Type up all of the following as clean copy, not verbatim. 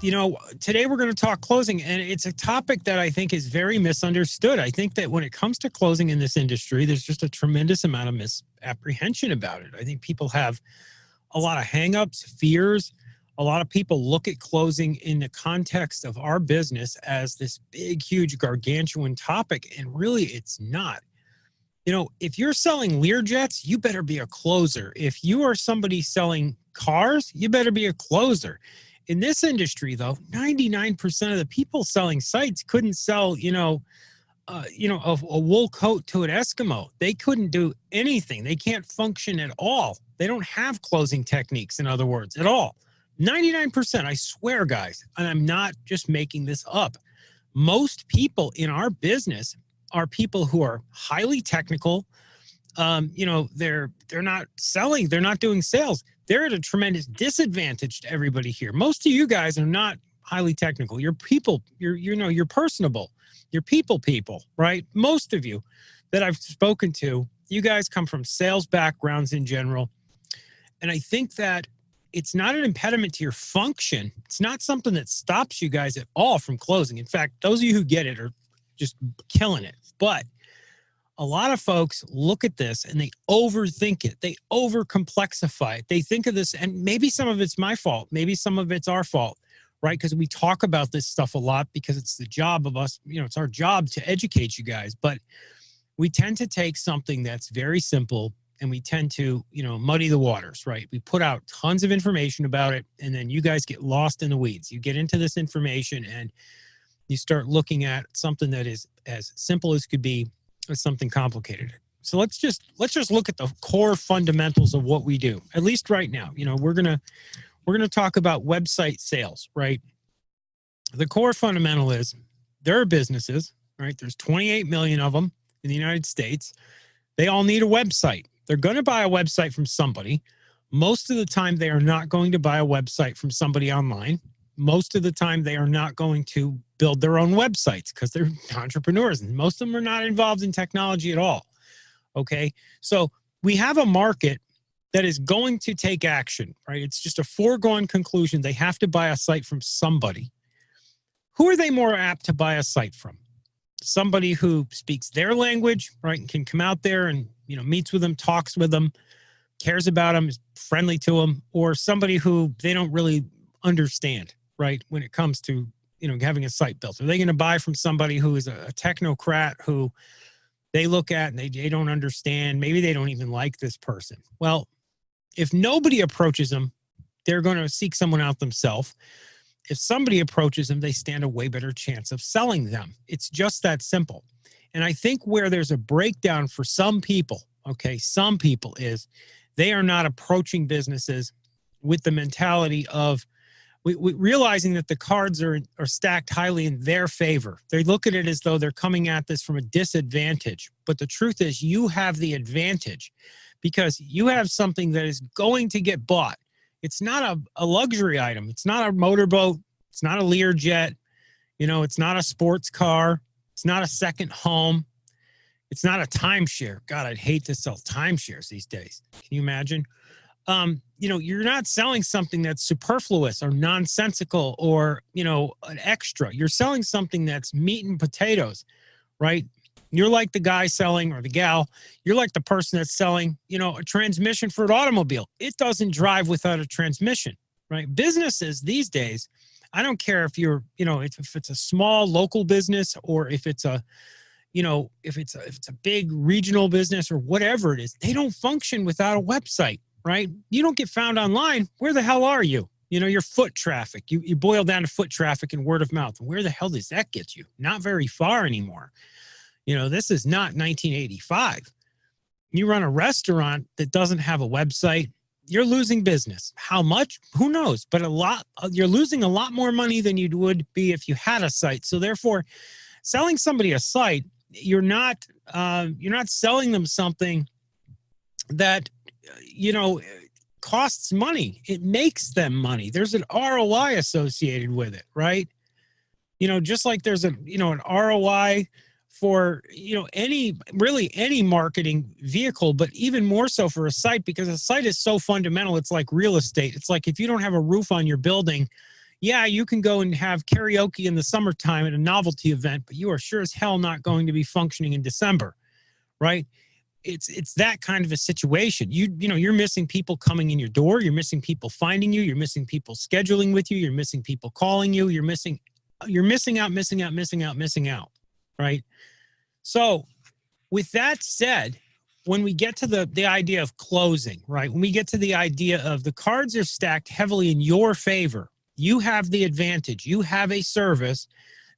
Today we're going to talk closing, and it's a topic that I think is very misunderstood. I think that when it comes to closing in this industry, there's just a tremendous amount of misapprehension about it. I think people have a lot of hangups, fears. A lot of people look at closing in the context of our business as this big, huge, gargantuan topic, and really it's not. If you're selling Learjets, you better be a closer. If you are somebody selling cars, you better be a closer. In this industry, though, 99% of the people selling sites couldn't sell, a wool coat to an Eskimo. They couldn't do anything. They can't function at all. They don't have closing techniques, in other words, at all. 99%, I swear, guys, and I'm not just making this up. Most people in our business are people who are highly technical. They're not selling. They're not doing sales. They're at a tremendous disadvantage to everybody here. Most of you guys are not highly technical. You're people. You're personable. You're people, right? Most of you that I've spoken to, you guys come from sales backgrounds in general. And I think that it's not an impediment to your function. It's not something that stops you guys at all from closing. In fact, those of you who get it are just killing it. But a lot of folks look at this and they overthink it. They overcomplexify it. They think of this, and maybe some of it's my fault. Maybe some of it's our fault, right? Because we talk about this stuff a lot because it's the job of us. It's our job to educate you guys. But we tend to take something that's very simple and we tend to, muddy the waters, right? We put out tons of information about it, and then you guys get lost in the weeds. You get into this information and you start looking at something that is as simple as could be as something complicated. So let's just look at the core fundamentals of what we do, at least right now. We're gonna talk about website sales, right? The core fundamental is there are businesses, right? There's 28 million of them in the United States. They all need a website. They're going to buy a website from somebody. Most of the time, they are not going to buy a website from somebody online. Most of the time, they are not going to build their own websites because they're entrepreneurs, and most of them are not involved in technology at all. Okay, so we have a market that is going to take action, right? It's just a foregone conclusion. They have to buy a site from somebody. Who are they more apt to buy a site from? Somebody who speaks their language, right, and can come out there and meets with them, talks with them, cares about them, is friendly to them, or somebody who they don't really understand, right, when it comes to having a site built? Are they going to buy from somebody who is a technocrat who they look at and they don't understand? Maybe they don't even like this person. Well, if nobody approaches them, they're going to seek someone out themselves. If somebody approaches them, they stand a way better chance of selling them. It's just that simple. And I think where there's a breakdown for some people, is they are not approaching businesses with the mentality of realizing that the cards are stacked highly in their favor. They look at it as though they're coming at this from a disadvantage. But the truth is you have the advantage because you have something that is going to get bought. It's not a luxury item. It's not a motorboat. It's not a Learjet. It's not a sports car. It's not a second home. It's not a timeshare. God, I'd hate to sell timeshares these days. Can you imagine? You're not selling something that's superfluous or nonsensical or, an extra. You're selling something that's meat and potatoes, right? You're like the guy selling, or the gal, you're like the person that's selling, a transmission for an automobile. It doesn't drive without a transmission, right? Businesses these days, I don't care if you're, if it's a small local business or if it's a, if it's a big regional business or whatever it is, they don't function without a website, right? You don't get found online. Where the hell are you? Your foot traffic. You boil down to foot traffic and word of mouth. Where the hell does that get you? Not very far anymore. This is not 1985. You run a restaurant that doesn't have a website, you're losing business. How much? Who knows? But you're losing a lot more money than you would be if you had a site. So therefore, selling somebody a site, you're not selling them something that, costs money. It makes them money. There's an ROI associated with it, right? Just like there's an ROI for, any marketing vehicle, but even more so for a site, because a site is so fundamental. It's like real estate. It's like if you don't have a roof on your building, Yeah, you can go and have karaoke in the summertime at a novelty event, but you are sure as hell not going to be functioning in December, right? It's that kind of a situation. You know, you're missing people coming in your door. You're missing people finding you. You're missing people scheduling with you. You're missing people calling you. You're missing out, right? So with that said, when we get to the idea of closing, right? When we get to the idea of the cards are stacked heavily in your favor, you have the advantage. You have a service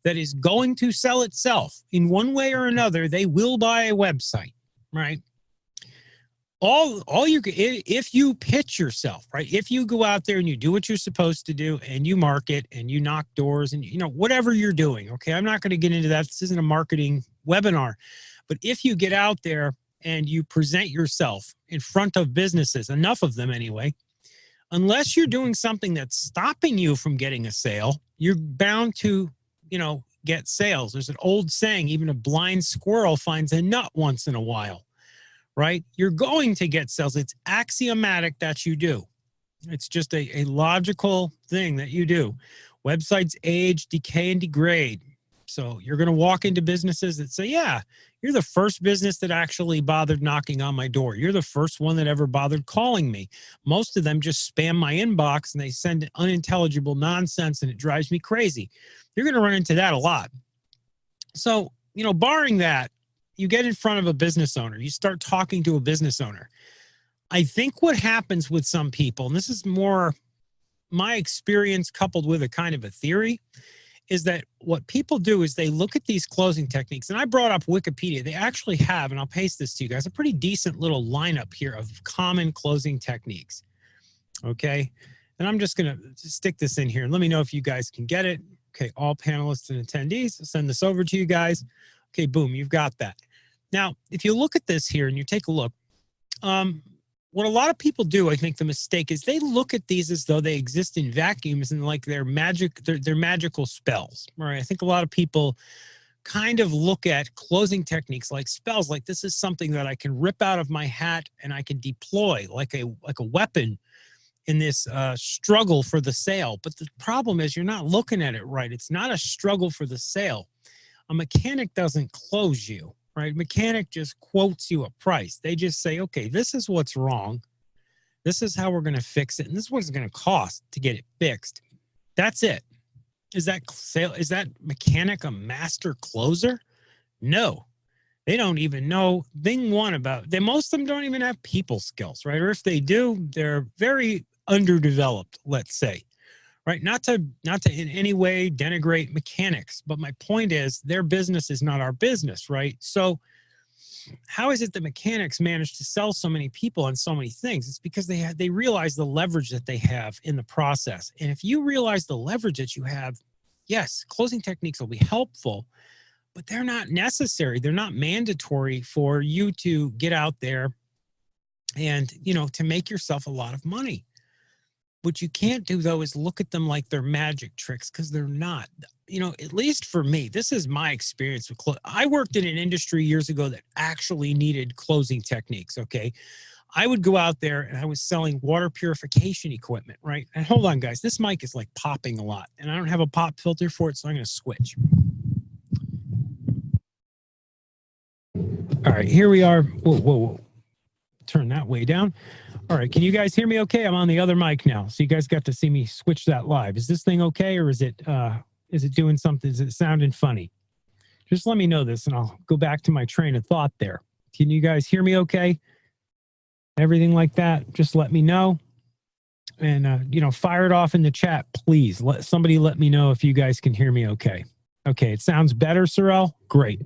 that is going to sell itself in one way or another. They will buy a website, right? All you, if you pitch yourself, right? If you go out there and you do what you're supposed to do and you market and you knock doors and, you know, whatever you're doing, okay? I'm not going to get into that. This isn't a marketing webinar, but if you get out there and you present yourself in front of businesses, enough of them anyway, unless you're doing something that's stopping you from getting a sale, you're bound to, you know, get sales. There's an old saying, even a blind squirrel finds a nut once in a while, right? You're going to get sales. It's axiomatic that you do. It's just a logical thing that you do. Websites age, decay, and degrade. So you're going to walk into businesses that say, yeah, you're the first business that actually bothered knocking on my door. You're the first one that ever bothered calling me. Most of them just spam my inbox and they send unintelligible nonsense and it drives me crazy. You're going to run into that a lot. So, you know, barring that, you get in front of a business owner, you start talking to a business owner. I think what happens with some people, and this is more my experience coupled with a kind of a theory, is that what people do is they look at these closing techniques. And I brought up Wikipedia. They actually have, and I'll paste this to you guys, a pretty decent little lineup here of common closing techniques. Okay. And I'm just going to stick this in here and let me know if you guys can get it. Okay. All panelists and attendees, I'll send this over to you guys. Okay. Boom. You've got that. Now, if you look at this here and you take a look, what a lot of people do, I think the mistake is they look at these as though they exist in vacuums and like they're magical spells, right? I think a lot of people kind of look at closing techniques like spells, like this is something that I can rip out of my hat and I can deploy like a weapon in this struggle for the sale. But the problem is you're not looking at it right. It's not a struggle for the sale. A mechanic doesn't close you. Right? Mechanic just quotes you a price. They just say, okay, this is what's wrong. This is how we're going to fix it. And this is what it's going to cost to get it fixed. That's it. Is that mechanic a master closer? No, they don't even know thing one about most of them don't even have people skills, right? Or if they do, they're very underdeveloped, let's say. Right? Not to in any way denigrate mechanics, but my point is their business is not our business, right? So how is it that mechanics manage to sell so many people on so many things? It's because they realize the leverage that they have in the process. And if you realize the leverage that you have, yes, closing techniques will be helpful, but they're not necessary. They're not mandatory for you to get out there and, you know, to make yourself a lot of money. What you can't do, though, is look at them like they're magic tricks, because they're not. You know, at least for me, this is my experience with I worked in an industry years ago that actually needed closing techniques, okay? I would go out there and I was selling water purification equipment, right? And hold on, guys. This mic is like popping a lot, and I don't have a pop filter for it, so I'm going to switch. All right, here we are. Whoa, whoa, whoa. Turn that way down. All right, can you guys hear me okay? I'm on the other mic now, so you guys got to see me switch that live. Is this thing okay, or is it doing something? Is it sounding funny? Just let me know this, and I'll go back to my train of thought there. Can you guys hear me okay? Everything like that, just let me know. And, you know, fire it off in the chat, please. Somebody let me know if you guys can hear me okay. Okay, it sounds better, Sorrel? Great.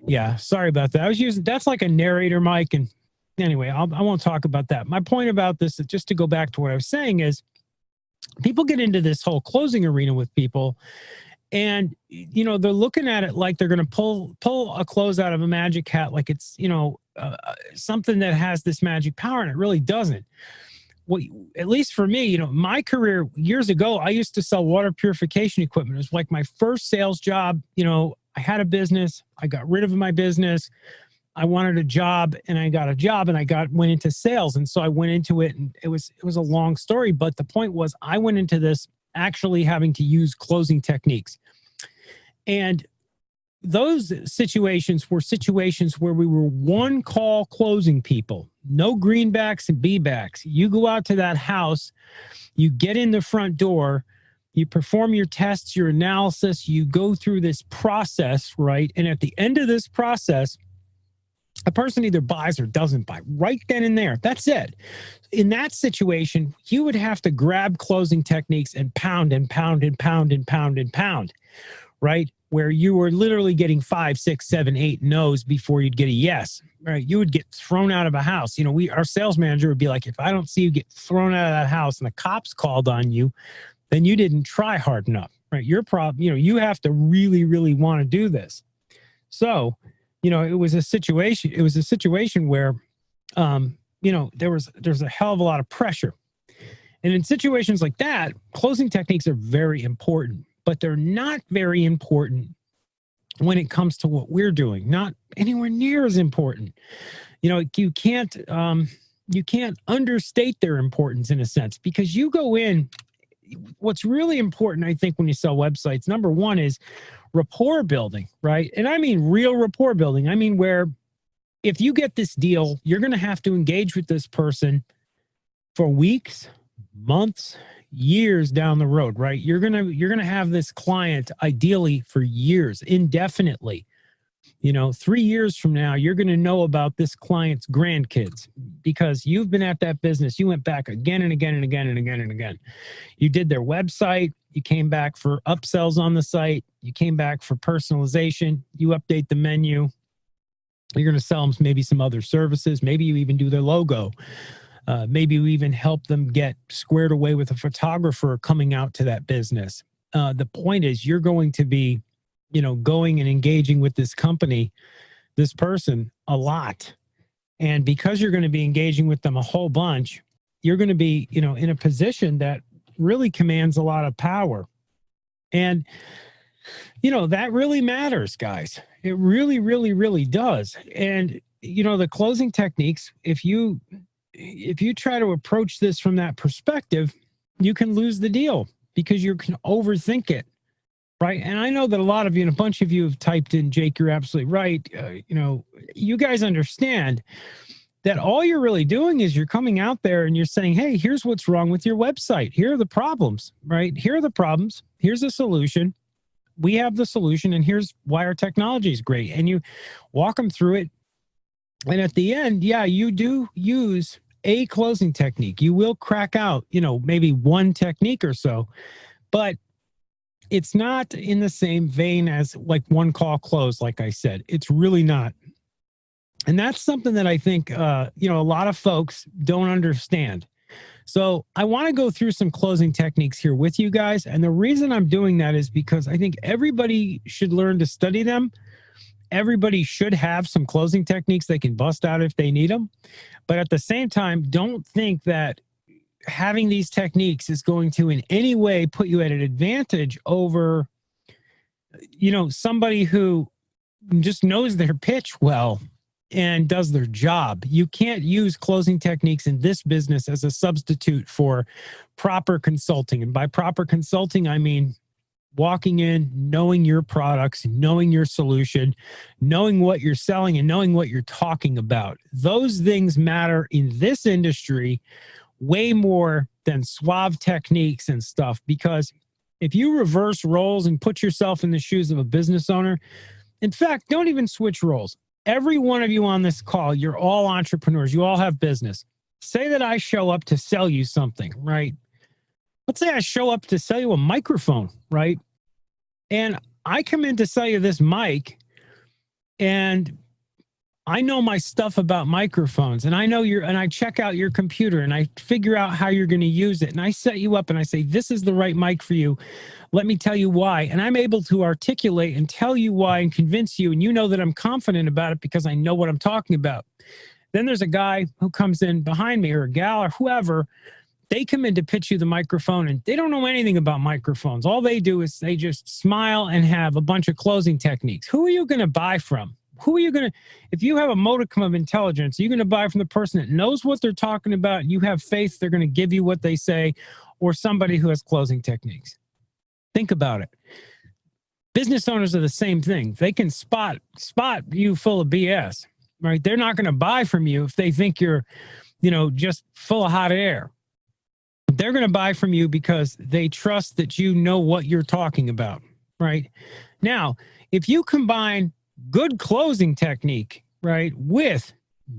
Yeah, sorry about that. I was using, that's like a narrator mic, and anyway, I won't talk about that. My point about this is just to go back to what I was saying is people get into this whole closing arena with people and, you know, they're looking at it like they're going to pull a close out of a magic hat, like it's, you know, something that has this magic power, and it really doesn't. Well, at least for me, you know, my career years ago, I used to sell water purification equipment. It was like my first sales job. You know, I had a business. I got rid of my business. I wanted a job, and I got a job, and went into sales. And so I went into it, and it was a long story. But the point was, I went into this actually having to use closing techniques. And those situations were situations where we were one call closing people, no greenbacks and B-backs. You go out to that house, you get in the front door, you perform your tests, your analysis, you go through this process, right? And at the end of this process, a person either buys or doesn't buy right then and there. That's it. In that situation, you would have to grab closing techniques and pound and pound and pound and pound and pound, right? Where you were literally getting 5, 6, 7, 8 no's before you'd get a yes, right? You would get thrown out of a house. You know, our sales manager would be like, if I don't see you get thrown out of that house and the cops called on you, then you didn't try hard enough, right? Your problem, you know, you have to really, really want to do this. So, you know, it was a situation where, you know, there's a hell of a lot of pressure. And in situations like that, closing techniques are very important, but they're not very important when it comes to what we're doing, not anywhere near as important. You know, you can't understate their importance in a sense, because you go in, what's really important, I think, when you sell websites, number one is rapport building, right? And I mean real rapport building. I mean, where if you get this deal, you're going to have to engage with this person for weeks, months, years down the road, right? You're going to have this client ideally for years, indefinitely. You know, 3 years from now, you're going to know about this client's grandkids because you've been at that business. You went back again and again and again and again and again. You did their website. You came back for upsells on the site. You came back for personalization. You update the menu. You're going to sell them maybe some other services. Maybe you even do their logo. Maybe you even help them get squared away with a photographer coming out to that business. The point is, you're going to be, you know, going and engaging with this company, this person a lot. And because you're going to be engaging with them a whole bunch, you're going to be, you know, in a position that really commands a lot of power. And, you know, that really matters, guys. It really, really, really does. And, you know, the closing techniques, if you try to approach this from that perspective, you can lose the deal because you can overthink it. Right. And I know that a lot of you, and a bunch of you have typed in, Jake, you're absolutely right. You know, you guys understand that all you're really doing is you're coming out there and you're saying, hey, here's what's wrong with your website. Here are the problems, right? Here are the problems. Here's the solution. We have the solution. And here's why our technology is great. And you walk them through it. And at the end, yeah, you do use a closing technique. You will crack out, you know, maybe one technique or so, but it's not in the same vein as like one call close, like I said. It's really not. And that's something that I think, you know, a lot of folks don't understand. So I want to go through some closing techniques here with you guys. And the reason I'm doing that is because I think everybody should learn to study them. Everybody should have some closing techniques they can bust out if they need them. But at the same time, don't think that having these techniques is going to in any way put you at an advantage over, you know, somebody who just knows their pitch well and does their job. You can't use closing techniques in this business as a substitute for proper consulting. And by proper consulting, I mean walking in, knowing your products, knowing your solution, knowing what you're selling, and knowing what you're talking about. Those things matter in this industry way more than suave techniques and stuff, because if you reverse roles and put yourself in the shoes of a business owner, in fact, don't even switch roles. Every one of you on this call, you're all entrepreneurs. You all have business. Say that I show up to sell you something, right? Let's say I show up to sell you a microphone, right? And I come in to sell you this mic, and I know my stuff about microphones, and I know and I check out your computer and I figure out how you're going to use it. And I set you up and I say, this is the right mic for you. Let me tell you why. And I'm able to articulate and tell you why and convince you. And you know that I'm confident about it because I know what I'm talking about. Then there's a guy who comes in behind me, or a gal or whoever. They come in to pitch you the microphone and they don't know anything about microphones. All they do is they just smile and have a bunch of closing techniques. Who are you going to buy from? Who are you going to, if you have a modicum of intelligence, you're going to buy from the person that knows what they're talking about. You have faith they're going to give you what they say, or somebody who has closing techniques. Think about it. Business owners are the same thing. They can spot you full of BS, right? They're not going to buy from you if they think you're, just full of hot air. They're going to buy from you because they trust that you know what you're talking about, right? Now, if you combine good closing technique, right, with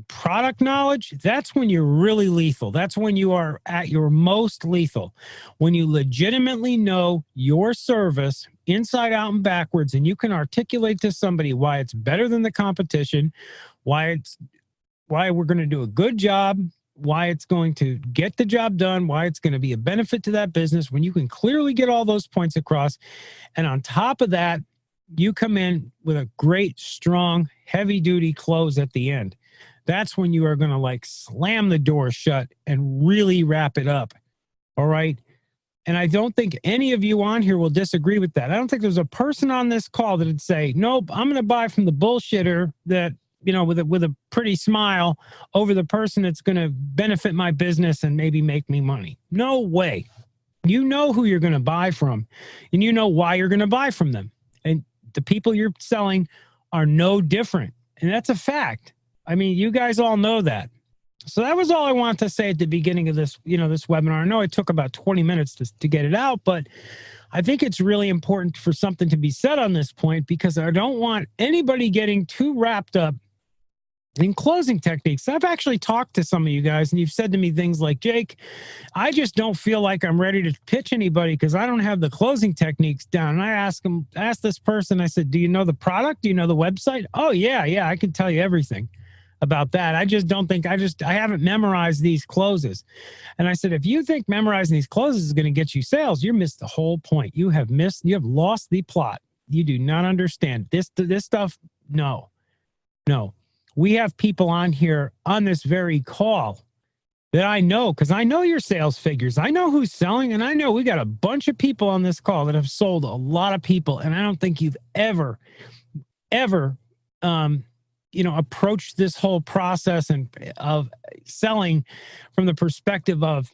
product knowledge, that's when you're really lethal. That's when you are at your most lethal. When you legitimately know your service inside out and backwards, and you can articulate to somebody why it's better than the competition, why we're going to do a good job, why it's going to get the job done, why it's going to be a benefit to that business, when you can clearly get all those points across. And on top of that, you come in with a great, strong, heavy-duty close at the end. That's when you are going to slam the door shut and really wrap it up. All right. And I don't think any of you on here will disagree with that. I don't think there's a person on this call that would say, nope, I'm going to buy from the bullshitter that, with a pretty smile over the person that's going to benefit my business and maybe make me money. No way. You know who you're going to buy from, and you know why you're going to buy from them. And the people you're selling are no different. And that's a fact. I mean, you guys all know that. So that was all I wanted to say at the beginning of this, this webinar. I know it took about 20 minutes to get it out, but I think it's really important for something to be said on this point, because I don't want anybody getting too wrapped up in closing techniques. I've actually talked to some of you guys, and you've said to me things like, Jake, I just don't feel like I'm ready to pitch anybody because I don't have the closing techniques down. And I asked this person, I said, do you know the product? Do you know the website? Oh, yeah, I can tell you everything about that. I just don't think, I haven't memorized these closes. And I said, if you think memorizing these closes is going to get you sales, you missed the whole point. You have lost the plot. You do not understand this stuff. No. We have people on here on this very call that I know, because I know your sales figures. I know who's selling, and I know we got a bunch of people on this call that have sold a lot of people. And I don't think you've ever approached this whole process of selling from the perspective of,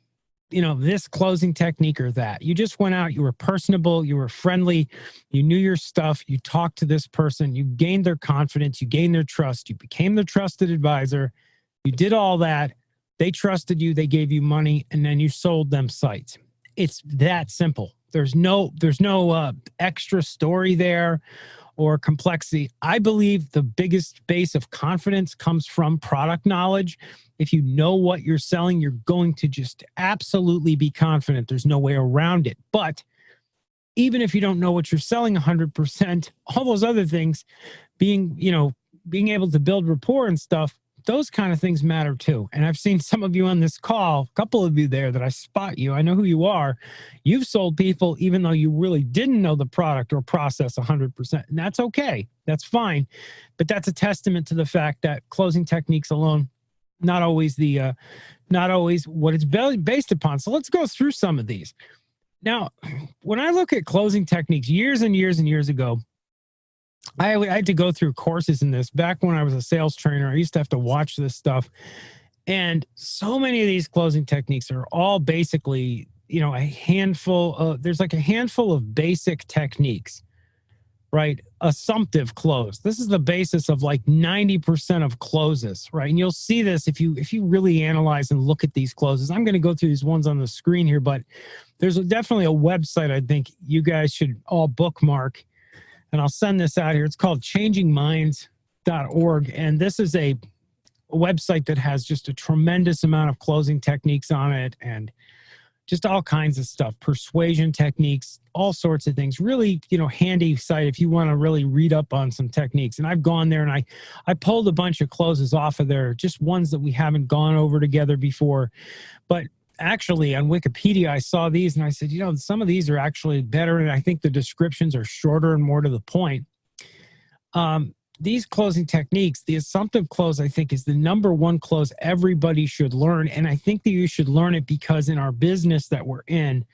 this closing technique or that. You just went out, you were personable, you were friendly, you knew your stuff, you talked to this person, you gained their confidence, you gained their trust, you became their trusted advisor, you did all that, they trusted you, they gave you money, and then you sold them sites. It's that simple. There's no extra story there or complexity. I believe the biggest base of confidence comes from product knowledge. If you know what you're selling, you're going to just absolutely be confident. There's no way around it. But even if you don't know what you're selling 100%, all those other things, being able to build rapport and stuff, those kind of things matter too. And I've seen some of you on this call, a couple of you there that I spot you. I know who you are. You've sold people even though you really didn't know the product or process 100%. And that's okay. That's fine. But that's a testament to the fact that closing techniques alone, not always what it's based upon. So let's go through some of these. Now, when I look at closing techniques years and years and years ago, I had to go through courses in this. Back when I was a sales trainer, I used to have to watch this stuff. And so many of these closing techniques are all basically, a handful. There's a handful of basic techniques, right? Assumptive close. This is the basis of 90% of closes, right? And you'll see this if you really analyze and look at these closes. I'm going to go through these ones on the screen here, but there's definitely a website I think you guys should all bookmark. And I'll send this out here. It's called changingminds.org. And this is a website that has just a tremendous amount of closing techniques on it and just all kinds of stuff, persuasion techniques, all sorts of things. Really, handy site if you want to really read up on some techniques. And I've gone there and I pulled a bunch of closes off of there, just ones that we haven't gone over together before. But actually on Wikipedia, I saw these and I said, some of these are actually better. And I think the descriptions are shorter and more to the point. These closing techniques, the assumptive close, I think is the number one close everybody should learn. And I think that you should learn it because in our business that we're in,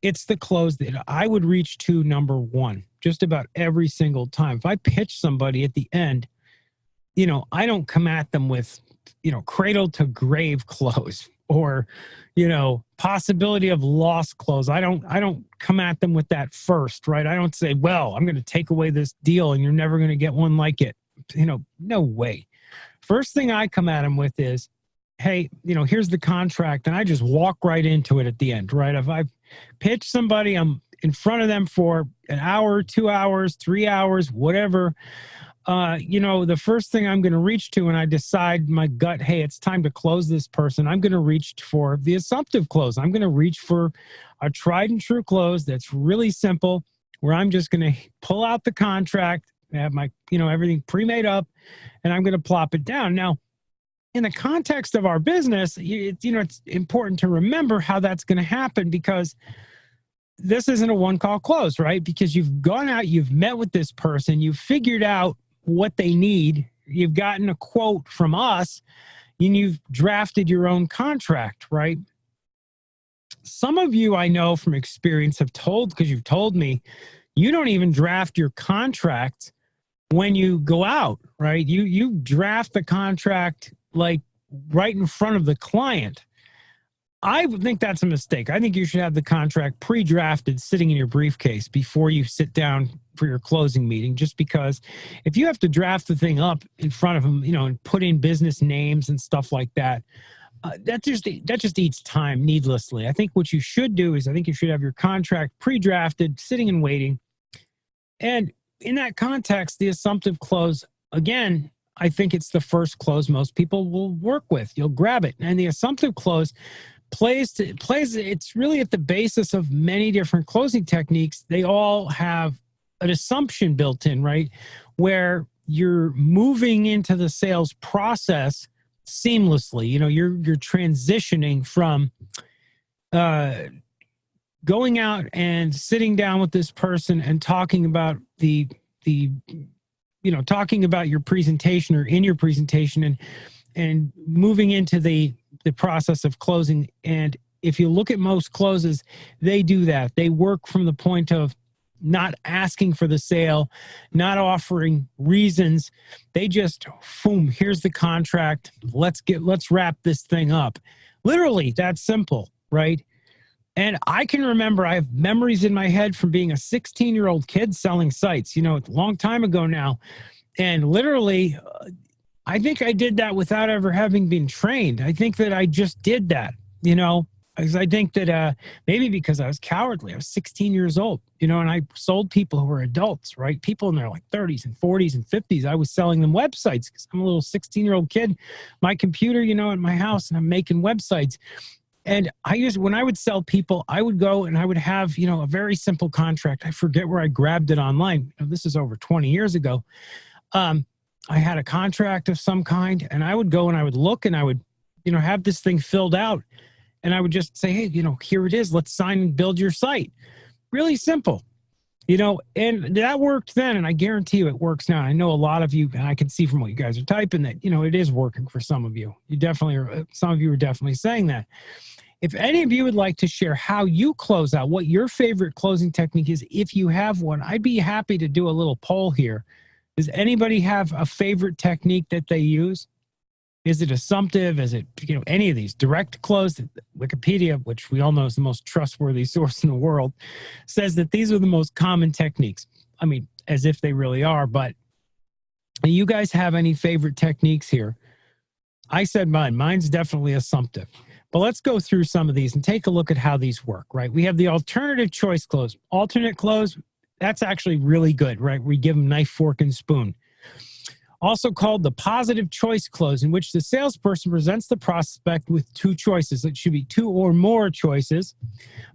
it's the close that I would reach to number one, just about every single time. If I pitch somebody at the end, I don't come at them with, cradle to grave close or, possibility of loss close. I don't come at them with that first, right? I don't say, well, I'm going to take away this deal and you're never going to get one like it. No way. First thing I come at them with is, hey, here's the contract. And I just walk right into it at the end, right? If I pitch somebody, I'm in front of them for an hour, 2 hours, 3 hours, whatever. The first thing I'm going to reach to when I decide my gut, hey, it's time to close this person, I'm going to reach for the assumptive close. I'm going to reach for a tried and true close that's really simple, where I'm just going to pull out the contract, have my, everything pre-made up, and I'm going to plop it down. Now, in the context of our business, it's important to remember how that's going to happen, because this isn't a one-call close, right? Because you've gone out, you've met with this person, you've figured out what they need, you've gotten a quote from us, and you've drafted your own contract, right? Some of you, I know from experience, because you've told me, you don't even draft your contract when you go out, right? You draft the contract like right in front of the client. I think that's a mistake. I think you should have the contract pre-drafted sitting in your briefcase before you sit down for your closing meeting, just because if you have to draft the thing up in front of them, and put in business names and stuff like that, that just eats time needlessly. I think what you should do is you should have your contract pre-drafted, sitting and waiting. And in that context, the assumptive close, again, I think it's the first close most people will work with. You'll grab it. And the assumptive close it's really at the basis of many different closing techniques. They all have an assumption built in, right? Where you're moving into the sales process seamlessly. You're transitioning from going out and sitting down with this person and talking about talking about your presentation or in your presentation, and moving into the process of closing. And if you look at most closes, they do that. They work from the point of not asking for the sale, not offering reasons. They just, boom, here's the contract. Let's wrap this thing up. Literally, that's simple, right? And I can remember, I have memories in my head from being a 16-year-old kid selling sites, a long time ago now. And literally, I think I did that without ever having been trained. I think that I just did that, because I think that maybe because I was cowardly. I was 16 years old, and I sold people who were adults, right? People in their 30s and 40s and 50s. I was selling them websites because I'm a little 16-year-old kid, my computer, at my house, and I'm making websites. And when I would sell people, I would go and I would have, a very simple contract. I forget where I grabbed it online. This is over 20 years ago. I had a contract of some kind, and I would go and I would look and I would, have this thing filled out, and I would just say, hey, here it is. Let's sign and build your site. Really simple, and that worked then. And I guarantee you it works now. I know a lot of you, and I can see from what you guys are typing that, it is working for some of you. Some of you are definitely saying that. If any of you would like to share how you close out, what your favorite closing technique is, if you have one, I'd be happy to do a little poll here. Does anybody have a favorite technique that they use? Is it assumptive? Is it, any of these? Direct close? Wikipedia, which we all know is the most trustworthy source in the world, says that these are the most common techniques. I mean, as if they really are, but do you guys have any favorite techniques here? I said mine. Mine's definitely assumptive. But let's go through some of these and take a look at how these work, right? We have the alternative choice close. Alternate close, that's actually really good, right? We give them knife, fork, and spoon. Also called the positive choice close, in which the salesperson presents the prospect with two choices. It should be two or more choices,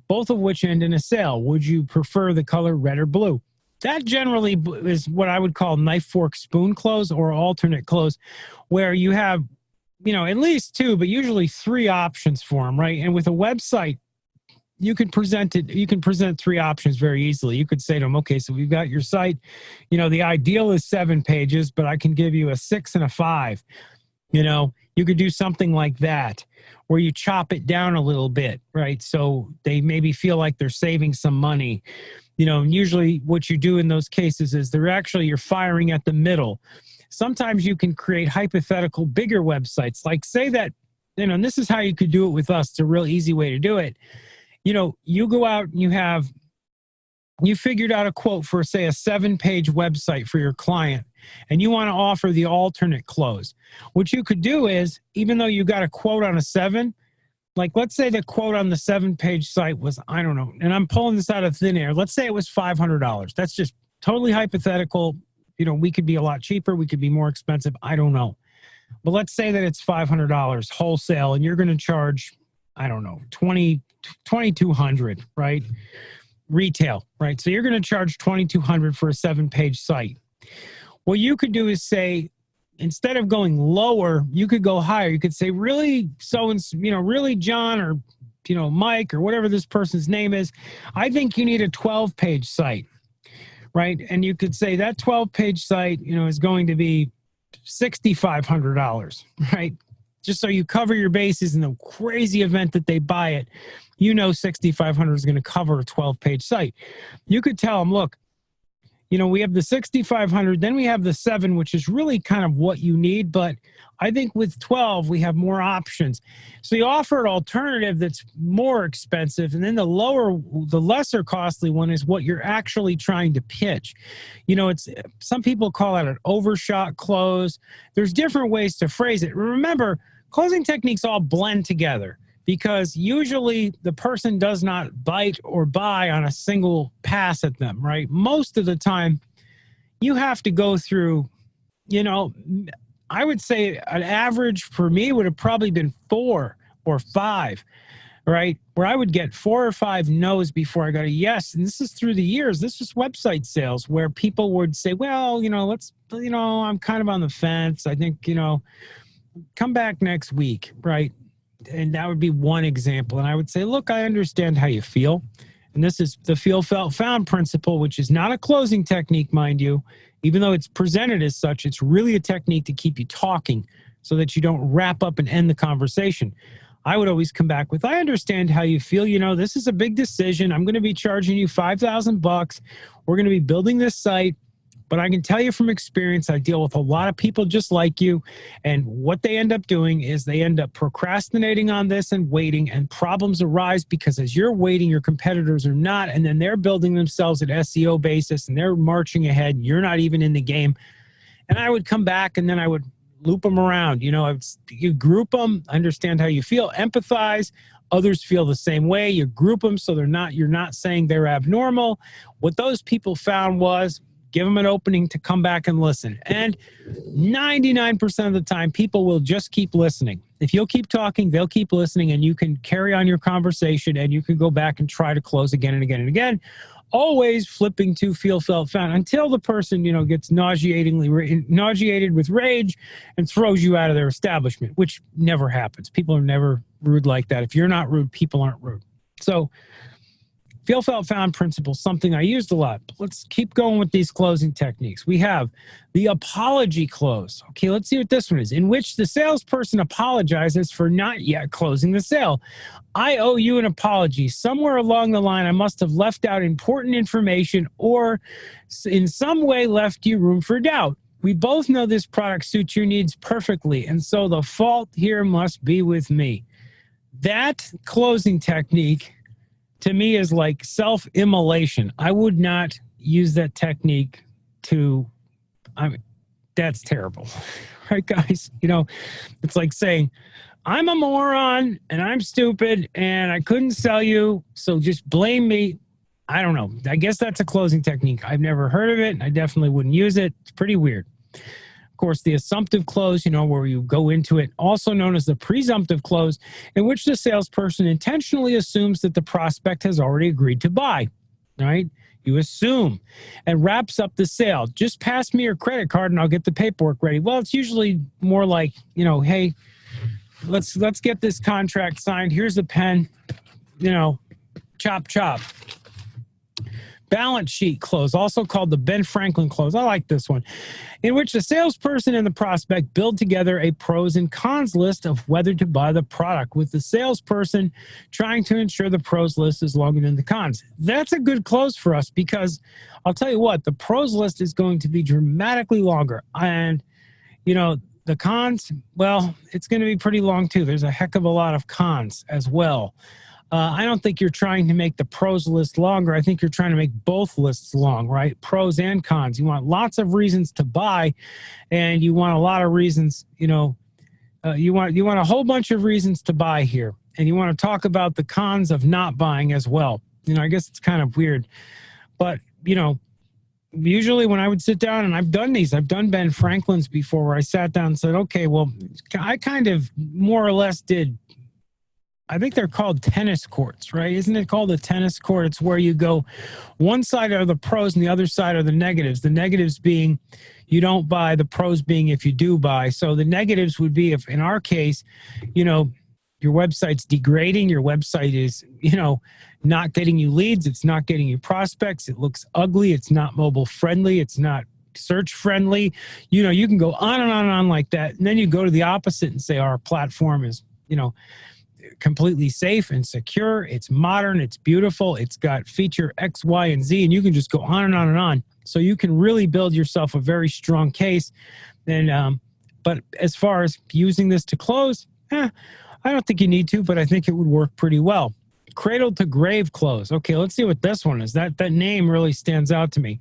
both of which end in a sale. Would you prefer the color red or blue? That generally is what I would call knife, fork, spoon close, or alternate close, where you have, at least two, but usually three options for them, right? And with a website, you can present three options very easily. You could say to them, okay, so we've got your site. The ideal is 7 pages, but I can give you a 6 and a 5. You could do something like that, where you chop it down a little bit, right? So they maybe feel like they're saving some money. And usually what you do in those cases is you're firing at the middle. Sometimes you can create hypothetical bigger websites. Like say that, and this is how you could do it with us. It's a real easy way to do it. You go out and you figured out a quote for, say, a 7-page website for your client, and you want to offer the alternate close. What you could do is, even though you got a quote on a 7, like let's say the quote on the 7-page site was, I don't know, and I'm pulling this out of thin air. Let's say it was $500. That's just totally hypothetical. We could be a lot cheaper. We could be more expensive. I don't know. But let's say that it's $500 wholesale and you're going to charge, I don't know, $2,200, right? Retail, right? So you're going to charge $2,200 for a 7-page site. What you could do is say, instead of going lower, you could go higher. You could say, really, really John or, Mike or whatever this person's name is, I think you need a 12-page site, right? And you could say that 12-page site, is going to be $6,500, right? Just so you cover your bases in the crazy event that they buy it, $6,500 is going to cover a 12-page site. You could tell them, look, we have the $6,500, then we have the 7, which is really kind of what you need. But I think with 12, we have more options. So you offer an alternative that's more expensive. And then the lesser costly one is what you're actually trying to pitch. Some people call it an overshot close. There's different ways to phrase it. Remember, closing techniques all blend together, because usually the person does not bite or buy on a single pass at them, right? Most of the time, you have to go through, I would say an average for me would have probably been 4 or 5, right? Where I would get 4 or 5 no's before I got a yes. And this is through the years. This was website sales where people would say, well, I'm kind of on the fence. I think, come back next week, right? And that would be one example. And I would say, look, I understand how you feel. And this is the feel, felt, found principle, which is not a closing technique, mind you. Even though it's presented as such, it's really a technique to keep you talking so that you don't wrap up and end the conversation. I would always come back with, I understand how you feel. This is a big decision. I'm going to be charging you $5,000. We're going to be building this site. But I can tell you from experience, I deal with a lot of people just like you. And what they end up doing is they end up procrastinating on this and waiting, and problems arise because as you're waiting, your competitors are not. And then they're building themselves at SEO basis and they're marching ahead. You're not even in the game. And I would come back and then I would loop them around. You group them, understand how you feel, empathize. Others feel the same way. You group them so you're not saying they're abnormal. What those people found was, give them an opening to come back and listen. And 99% of the time, people will just keep listening. If you'll keep talking, they'll keep listening, and you can carry on your conversation, and you can go back and try to close again and again and again, always flipping to feel, felt, found until the person, gets nauseated with rage and throws you out of their establishment, which never happens. People are never rude like that. If you're not rude, people aren't rude. So feel, felt, found principle, something I used a lot. But let's keep going with these closing techniques. We have the apology close. Okay, let's see what this one is. In which the salesperson apologizes for not yet closing the sale. I owe you an apology. Somewhere along the line, I must have left out important information or in some way left you room for doubt. We both know this product suits your needs perfectly, and so the fault here must be with me. That closing technique to me is like self-immolation. I would not use that technique that's terrible. Right, guys? It's like saying, I'm a moron and I'm stupid and I couldn't sell you, so just blame me. I don't know. I guess that's a closing technique. I've never heard of it. I definitely wouldn't use it. It's pretty weird. Of course, the assumptive close, where you go into it, also known as the presumptive close, in which the salesperson intentionally assumes that the prospect has already agreed to buy, right? You assume, and wraps up the sale. Just pass me your credit card and I'll get the paperwork ready. Well, it's usually more like, hey, let's get this contract signed. Here's a pen, chop, chop. Balance sheet close, also called the Ben Franklin close. I like this one, in which the salesperson and the prospect build together a pros and cons list of whether to buy the product, with the salesperson trying to ensure the pros list is longer than the cons. That's a good close for us because I'll tell you what, the pros list is going to be dramatically longer. And You know, the cons, well, it's going to be pretty long too. There's a heck of a lot of cons as well. I don't think you're trying to make the pros list longer. I think you're trying to make both lists long, right? Pros and cons. You want lots of reasons to buy, and you want a lot of reasons, you want a whole bunch of reasons to buy here. And you want to talk about the cons of not buying as well. I guess it's kind of weird. But, usually when I would sit down, and I've done Ben Franklin's before, where I sat down and said, okay, well, I kind of more or less did, I think they're called tennis courts, right? Isn't it called a tennis court? It's where you go, one side are the pros and the other side are the negatives. The negatives being you don't buy, the pros being if you do buy. So the negatives would be if, in our case, your website's degrading, your website is, not getting you leads, it's not getting you prospects, it looks ugly, it's not mobile friendly, it's not search friendly. You can go on and on and on like that. And then you go to the opposite and say our platform is, completely safe and secure. It's modern. It's beautiful. It's got feature X, Y, and Z, and you can just go on and on and on. So you can really build yourself a very strong case. And but as far as using this to close, I don't think you need to, but I think it would work pretty well. Cradle to grave close. Okay, let's see what this one is. That name really stands out to me.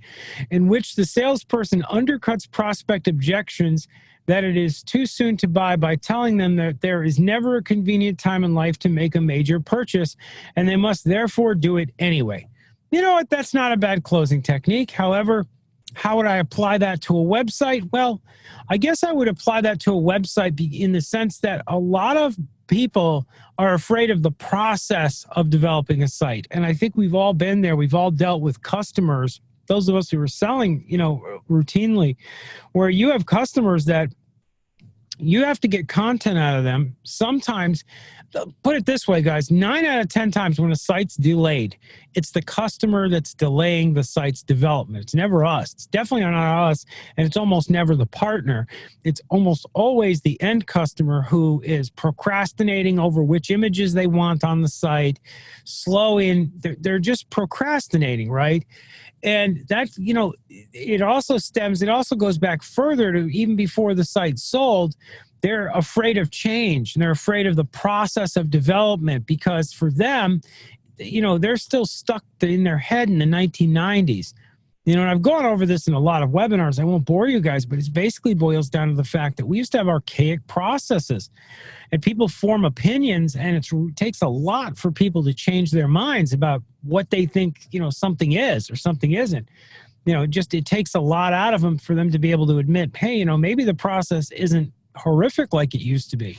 In which the salesperson undercuts prospect objections that it is too soon to buy by telling them that there is never a convenient time in life to make a major purchase, and they must therefore do it anyway. You know what? That's not a bad closing technique. However, how would I apply that to a website? Well, I guess I would apply that to a website in the sense that a lot of people are afraid of the process of developing a site. And I think we've all been there. We've all dealt with customers, those of us who are selling, routinely, where you have customers that you have to get content out of them. Sometimes, put it this way, guys, 9 out of 10 times when a site's delayed, it's the customer that's delaying the site's development. It's never us. It's definitely not us, and it's almost never the partner. It's almost always the end customer who is procrastinating over which images they want on the site, they're just procrastinating, right? And that, it also goes back further to even before the site sold. They're afraid of change, and they're afraid of the process of development, because for them, they're still stuck in their head in the 1990s. And I've gone over this in a lot of webinars. I won't bore you guys, but it basically boils down to the fact that we used to have archaic processes, and people form opinions, and it takes a lot for people to change their minds about what they think, something is or something isn't. It takes a lot out of them for them to be able to admit, hey, maybe the process isn't horrific like it used to be.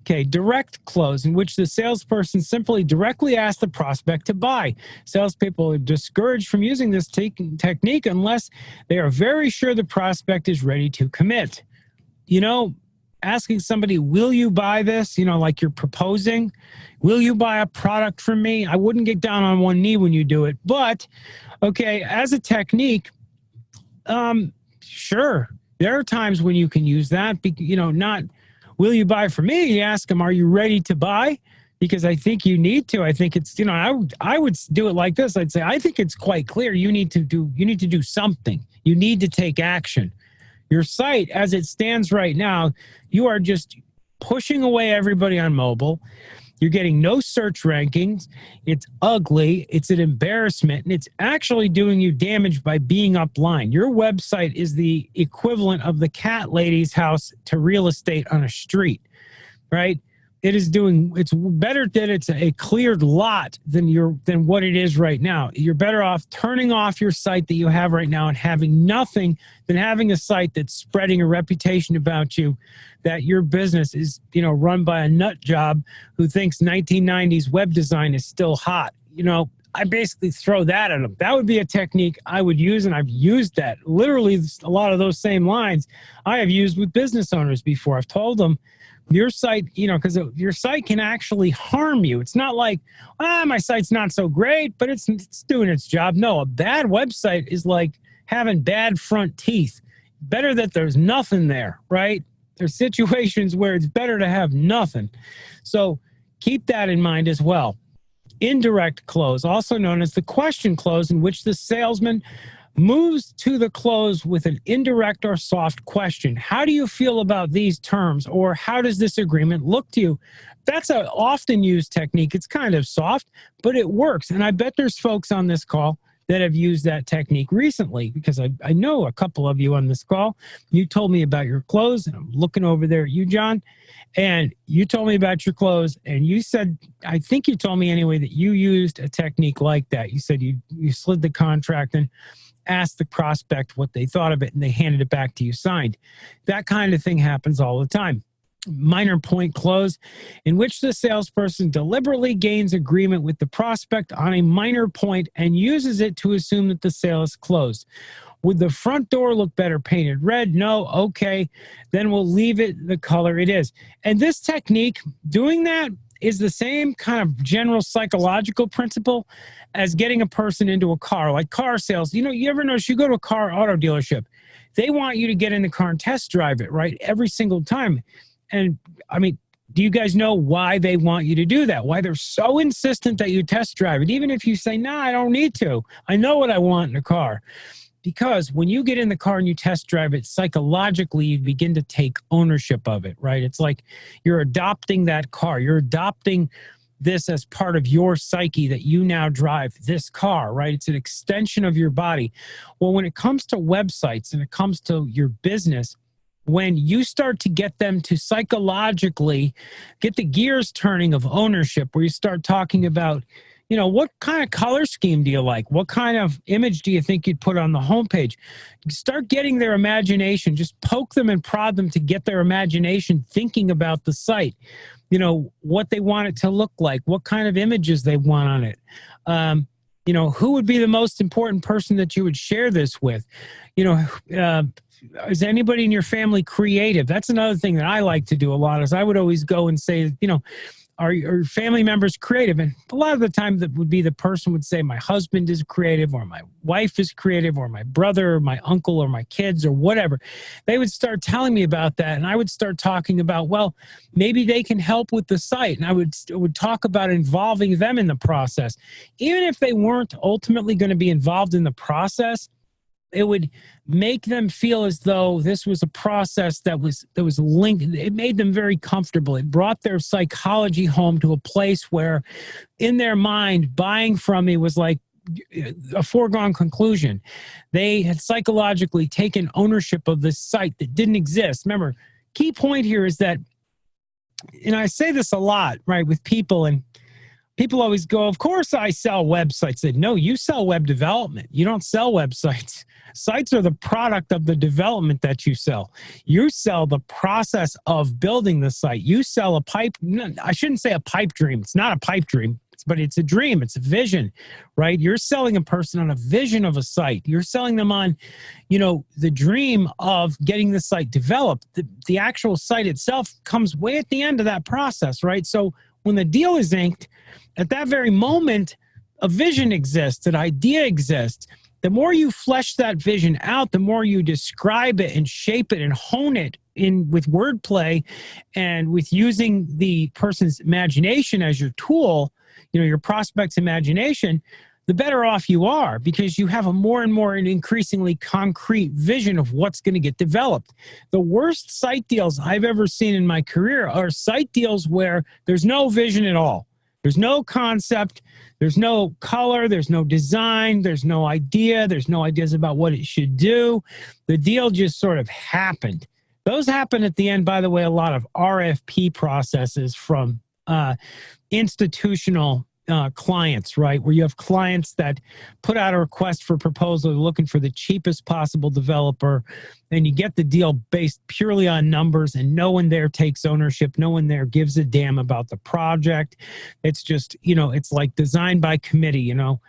Okay, direct close, in which the salesperson simply directly asks the prospect to buy. Salespeople are discouraged from using this technique unless they are very sure the prospect is ready to commit. Asking somebody, will you buy this? Like you're proposing, will you buy a product from me? I wouldn't get down on one knee when you do it, but okay, as a technique, sure. There are times when you can use that, not will you buy from me? You ask them, are you ready to buy? Because I think you need to. I think it's, I would do it like this. I'd say, I think it's quite clear you need to do something. You need to take action. Your site, as it stands right now, you are just pushing away everybody on mobile. You're getting no search rankings. It's ugly. It's an embarrassment. And it's actually doing you damage by being upline. Your website is the equivalent of the cat lady's house to real estate on a street, right? It's better that it's a cleared lot than what it is right now. You're better off turning off your site that you have right now and having nothing than having a site that's spreading a reputation about you that your business is, run by a nut job who thinks 1990s web design is still hot. I basically throw that at them. That would be a technique I would use, and I've used that. Literally, a lot of those same lines I have used with business owners before. I've told them, your site, because your site can actually harm you. It's not like, my site's not so great, but it's doing its job. No, a bad website is like having bad front teeth. Better that there's nothing there, right? There's situations where it's better to have nothing. So keep that in mind as well. Indirect close, also known as the question close, in which the salesman Moves to the close with an indirect or soft question. How do you feel about these terms? Or how does this agreement look to you? That's an often used technique. It's kind of soft, but it works. And I bet there's folks on this call that have used that technique recently, because I know a couple of you on this call. You told me about your close, and I'm looking over there at you, John, and you told me about your close, and you said, I think you told me anyway, that you used a technique like that. You said you slid the contract and asked the prospect what they thought of it, and they handed it back to you signed. That kind of thing happens all the time. Minor point close, in which the salesperson deliberately gains agreement with the prospect on a minor point and uses it to assume that the sale is closed. Would the front door look better painted red? No. Okay. Then we'll leave it the color it is. And this technique, doing that, is the same kind of general psychological principle as getting a person into a car, like car sales. You know, you ever notice you go to a car auto dealership, they want you to get in the car and test drive it, right? Every single time. And I mean, do you guys know why they want you to do that? Why they're so insistent that you test drive it? Even if you say, nah, I don't need to. I know what I want in a car. Because when you get in the car and you test drive it, psychologically, you begin to take ownership of it, right? It's like you're adopting that car. You're adopting this as part of your psyche, that you now drive this car, right? It's an extension of your body. Well, when it comes to websites and it comes to your business, when you start to get them to psychologically get the gears turning of ownership, where you start talking about, you know, what kind of color scheme do you like? What kind of image do you think you'd put on the homepage? Start getting their imagination. Just poke them and prod them to get their imagination thinking about the site. You know, what they want it to look like, what kind of images they want on it. You know, who would be the most important person that you would share this with? You know, is anybody in your family creative? That's another thing that I like to do a lot, is I would always go and say, you know, are your family members creative? And a lot of the time that would be the person would say, my husband is creative, or my wife is creative, or my brother, or my uncle, or my kids, or whatever. They would start telling me about that. And I would start talking about, well, maybe they can help with the site. And I would talk about involving them in the process. Even if they weren't ultimately going to be involved in the process, it would make them feel as though this was a process that was linked. It made them very comfortable. It brought their psychology home to a place where, in their mind, buying from me was like a foregone conclusion. They had psychologically taken ownership of this site that didn't exist. Remember, key point here is that, and I say this a lot, right, with people, and people always go, of course I sell websites. I said, no, you sell web development. You don't sell websites. Sites are the product of the development that you sell. You sell the process of building the site. You sell a pipe. I shouldn't say a pipe dream. It's not a pipe dream, but it's a dream. It's a vision, right? You're selling a person on a vision of a site. You're selling them on, you know, the dream of getting the site developed. The actual site itself comes way at the end of that process, right? So when the deal is inked, at that very moment, a vision exists, an idea exists. The more you flesh that vision out, the more you describe it and shape it and hone it in with wordplay and with using the person's imagination as your tool, you know, your prospect's imagination, the better off you are, because you have a more and more and increasingly concrete vision of what's going to get developed. The worst site deals I've ever seen in my career are site deals where there's no vision at all. There's no concept, there's no color, there's no design, there's no idea, there's no ideas about what it should do. The deal just sort of happened. Those happen at the end, by the way, a lot of RFP processes from institutional clients, right? Where you have clients that put out a request for proposal, looking for the cheapest possible developer, and you get the deal based purely on numbers, and no one there takes ownership. No one there gives a damn about the project. It's just, you know, it's like designed by committee, you know,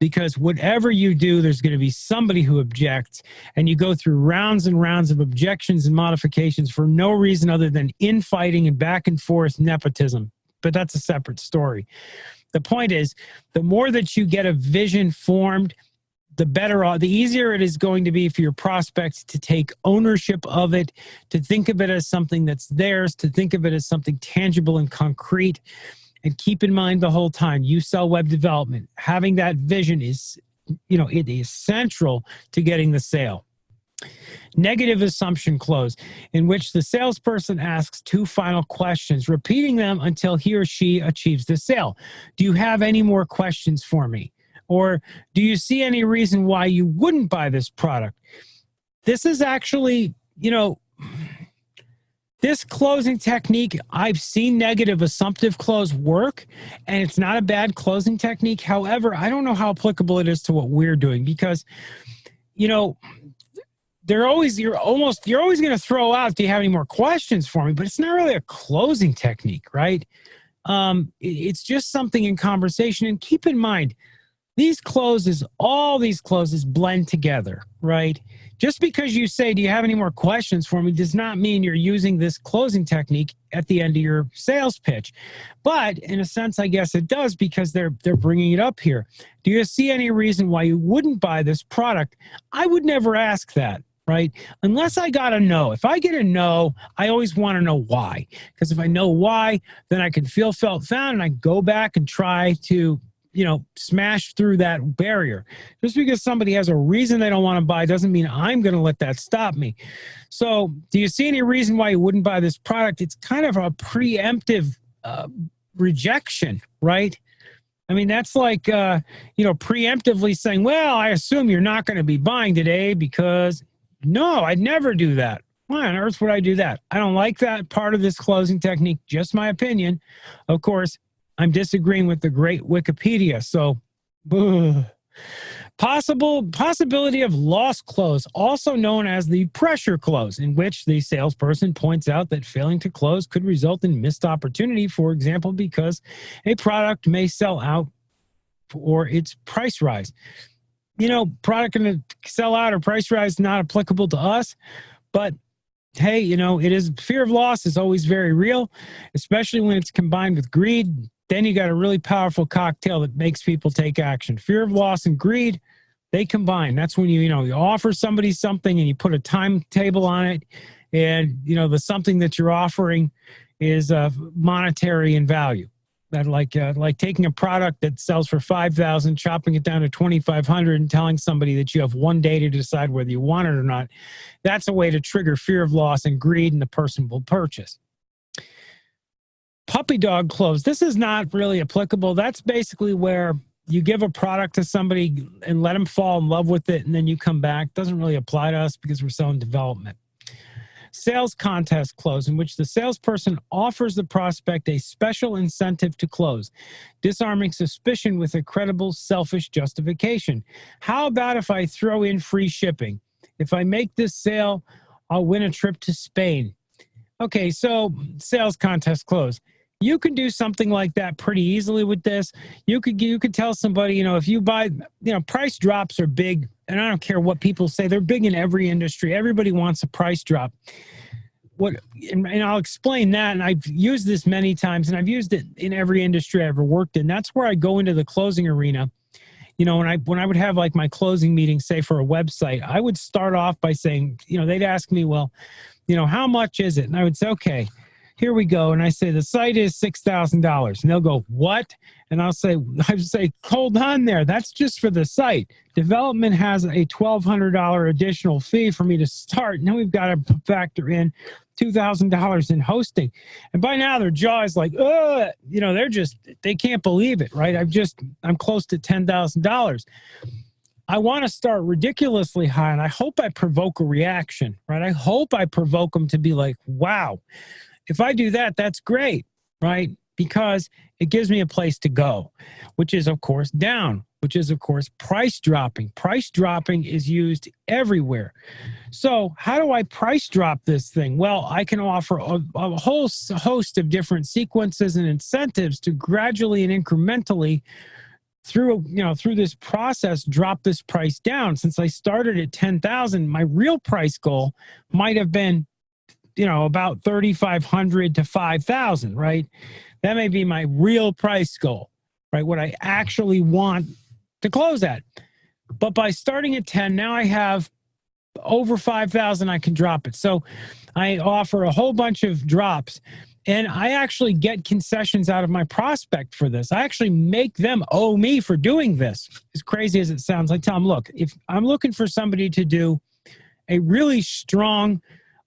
because whatever you do, there's going to be somebody who objects, and you go through rounds and rounds of objections and modifications for no reason other than infighting and back and forth nepotism. But that's a separate story. The point is, the more that you get a vision formed, the better, the easier it is going to be for your prospects to take ownership of it, to think of it as something that's theirs, to think of it as something tangible and concrete. And keep in mind the whole time, you sell web development. Having that vision is it is central to getting the sale. Negative assumption close, in which the salesperson asks two final questions, repeating them until he or she achieves the sale. Do you have any more questions for me? Or do you see any reason why you wouldn't buy this product? This is actually, this closing technique, I've seen negative assumptive close work, and it's not a bad closing technique. However, I don't know how applicable it is to what we're doing, because, you're always going to throw out, do you have any more questions for me? But it's not really a closing technique, right? It's just something in conversation. And keep in mind, all these closes blend together, right? Just because you say, do you have any more questions for me, does not mean you're using this closing technique at the end of your sales pitch. But in a sense, I guess it does, because they're bringing it up here. Do you see any reason why you wouldn't buy this product? I would never ask that, right? Unless I got a no. If I get a no, I always want to know why. Because if I know why, then I can feel, felt, found, and I go back and try to smash through that barrier. Just because somebody has a reason they don't want to buy doesn't mean I'm going to let that stop me. So do you see any reason why you wouldn't buy this product? It's kind of a preemptive rejection, right? I mean, that's like, preemptively saying, well, I assume you're not going to be buying today because, no, I'd never do that. Why on earth would I do that? I don't like that part of this closing technique, just my opinion. Of course, I'm disagreeing with the great Wikipedia. So, possibility of lost close, also known as the pressure close, in which the salesperson points out that failing to close could result in missed opportunity, for example, because a product may sell out or its price rise. Product going to sell out or price rise not applicable to us, but hey, it is, fear of loss is always very real, especially when it's combined with greed. Then you got a really powerful cocktail that makes people take action. Fear of loss and greed, they combine. That's when you offer somebody something and you put a timetable on it, and the something that you're offering is monetary in value. That like taking a product that sells for $5,000, chopping it down to $2,500, and telling somebody that you have one day to decide whether you want it or not. That's a way to trigger fear of loss and greed, and the person will purchase. Puppy dog close. This is not really applicable. That's basically where you give a product to somebody and let them fall in love with it, and then you come back. Doesn't really apply to us because we're selling development. Sales contest close, in which the salesperson offers the prospect a special incentive to close, disarming suspicion with a credible, selfish justification. How about if I throw in free shipping? If I make this sale, I'll win a trip to Spain. Okay, so sales contest close. You can do something like that pretty easily with this. You could tell somebody, if you buy, price drops are big, and I don't care what people say, they're big in every industry. Everybody wants a price drop. And I'll explain that, and I've used this many times, and I've used it in every industry I ever worked in. That's where I go into the closing arena. When I would have like my closing meeting, say for a website, I would start off by saying, they'd ask me, well, how much is it? And I would say, okay, here we go. And I say, the site is $6,000. And they'll go, what? And I'd say, hold on there. That's just for the site. Development has a $1,200 additional fee for me to start. Now we've got to factor in $2,000 in hosting. And by now their jaw is like, they can't believe it, right? I'm close to $10,000. I want to start ridiculously high, and I hope I provoke a reaction, right? I hope I provoke them to be like, wow, if I do that, that's great, right? Because it gives me a place to go, which is, of course, down, which is, of course, price dropping. Price dropping is used everywhere. So how do I price drop this thing? Well, I can offer a whole host of different sequences and incentives to gradually and incrementally through this process, drop this price down. Since I started at 10,000, my real price goal might have been, about 3,500 to 5,000, right? That may be my real price goal, right? What I actually want to close at. But by starting at 10, now I have over 5,000, I can drop it. So I offer a whole bunch of drops. And I actually get concessions out of my prospect for this. I actually make them owe me for doing this. As crazy as it sounds, I tell them, look, if I'm looking for somebody to do a really strong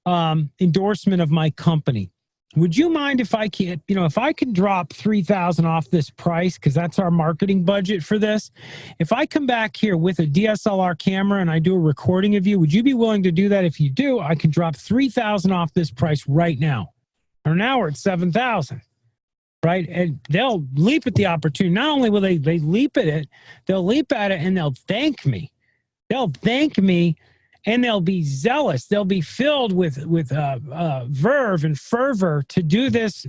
endorsement of my company, would you mind if I can, if I can drop $3,000 off this price, because that's our marketing budget for this. If I come back here with a DSLR camera and I do a recording of you, would you be willing to do that? If you do, I can drop $3,000 off this price right now. Or now we're at $7,000, right? And they'll leap at the opportunity. Not only will they leap at it, they'll leap at it and they'll thank me. They'll thank me, and they'll be zealous. They'll be filled with verve and fervor to do this,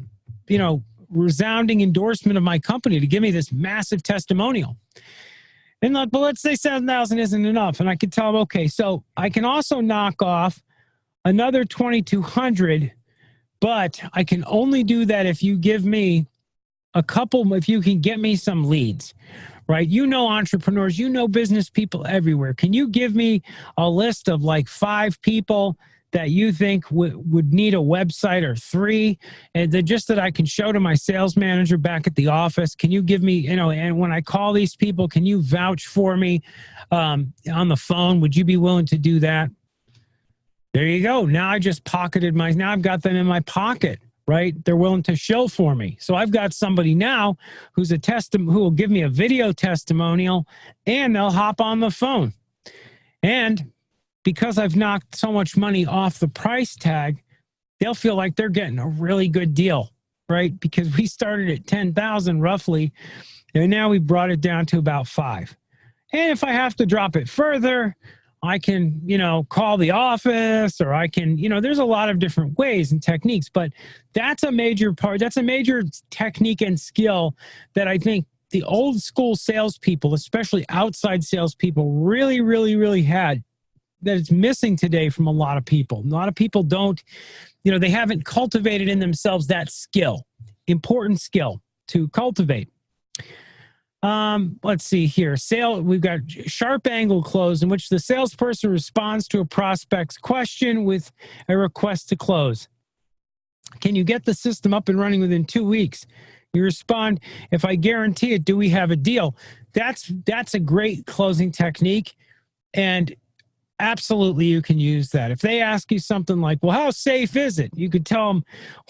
resounding endorsement of my company, to give me this massive testimonial. And but let's say 7,000 isn't enough, and I can tell them, okay, so I can also knock off another 2,200. But I can only do that if you give me if you can get me some leads, right? Entrepreneurs, business people everywhere. Can you give me a list of like 5 people that you think would need a website, or 3, and just that I can show to my sales manager back at the office? Can you give me, and when I call these people, can you vouch for me on the phone? Would you be willing to do that? There you go. Now I just now I've got them in my pocket, right? They're willing to shill for me. So I've got somebody now who's who will give me a video testimonial, and they'll hop on the phone. And because I've knocked so much money off the price tag, they'll feel like they're getting a really good deal, right? Because we started at 10,000 roughly, and now we brought it down to about 5. And if I have to drop it further, I can, call the office, or I can, there's a lot of different ways and techniques, but that's a major part. That's a major technique and skill that I think the old school salespeople, especially outside salespeople, really, really, really had, that it's missing today from a lot of people. A lot of people don't, they haven't cultivated in themselves that skill, important skill to cultivate. Let's see here. We've got sharp angle close, in which the salesperson responds to a prospect's question with a request to close. Can you get the system up and running within 2 weeks? You respond, if I guarantee it, do we have a deal? That's a great closing technique, and absolutely you can use that. If they ask you something like, well, how safe is it? You could tell them,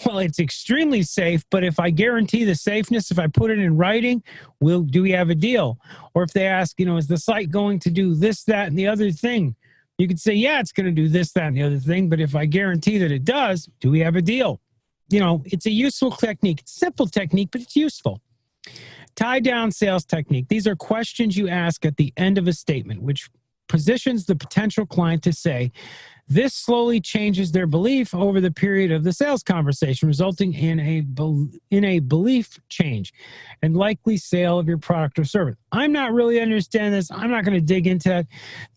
well, it's extremely safe, but if I guarantee the safeness, if I put it in writing, do we have a deal? Or if they ask, is the site going to do this, that, and the other thing? You could say, yeah, it's going to do this, that, and the other thing, but if I guarantee that it does, do we have a deal? It's a useful technique. It's a simple technique, but it's useful. Tie down sales technique. These are questions you ask at the end of a statement, which positions the potential client to say, this slowly changes their belief over the period of the sales conversation, resulting in a belief change and likely sale of your product or service. I'm not really understanding this. I'm not going to dig into